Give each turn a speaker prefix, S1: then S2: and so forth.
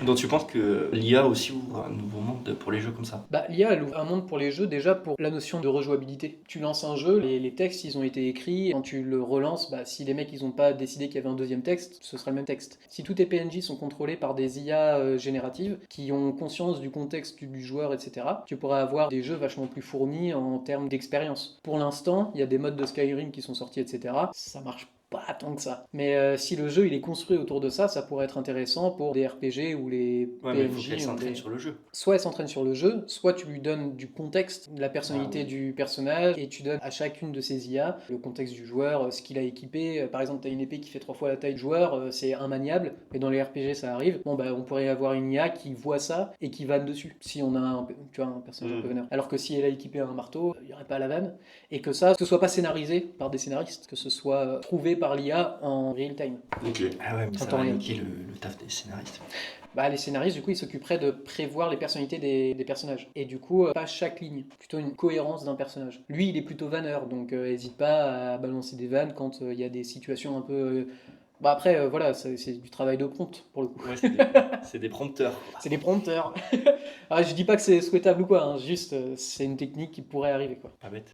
S1: Donc tu penses que l'IA aussi ouvre un nouveau monde pour les jeux comme ça?
S2: Bah, l'IA, elle ouvre un monde pour les jeux, déjà pour la notion de rejouabilité. Tu lances un jeu, les textes, ils ont été écrits, quand tu le relances, bah, si les mecs, ils ont pas décidé qu'il y avait un deuxième texte, ce sera le même texte. Si tous tes PNJ sont contrôlés par des IA génératives, qui ont conscience du contexte du joueur, etc., tu pourras avoir des jeux vachement plus fournis en termes d'expérience. Pour l'instant, il y a des modes de Skyrim qui sont sortis, etc., ça marche pas tant que ça. Mais si le jeu il est construit autour de ça, ça pourrait être intéressant pour des RPG où les
S1: Ouais, mais il faut qu'elle
S2: PNJ ont
S1: s'entraîne
S2: des...
S1: sur le jeu.
S2: Soit elle s'entraîne sur le jeu, soit tu lui donnes du contexte, de la
S1: Ah
S2: personnalité
S1: oui.
S2: du personnage, et tu donnes à chacune de ces IA le contexte du joueur, ce qu'il a équipé. Par exemple, tu as une épée qui fait 3 fois la taille du joueur, c'est immaniable, et dans les RPG ça arrive. Bon, bah, on pourrait avoir une IA qui voit ça et qui vanne dessus, si on a tu vois, un personnage un peu vénère. Alors que si elle a équipé un marteau, il n'y aurait pas la vanne, et que ça, ce soit pas scénarisé par des scénaristes, que ce soit trouvé par l'IA en real time,
S1: Ok. Ah ouais, mais
S2: en
S1: ça
S2: temps
S1: va
S2: réel.
S1: niquer le taf des scénaristes.
S2: Bah, les scénaristes, du coup, ils s'occuperaient de prévoir les personnalités des personnages. Et du coup, pas chaque ligne, plutôt une cohérence d'un personnage. Lui, il est plutôt vanneur, donc hésite pas à balancer des vannes quand il y a des situations un peu. Bah après, voilà, c'est du travail de prompt pour le coup.
S1: Ouais, c'est des prompteurs, quoi.
S2: C'est des prompteurs. Ah, je dis pas que c'est souhaitable ou quoi, hein, juste c'est une technique qui pourrait arriver quoi.
S1: Pas bête.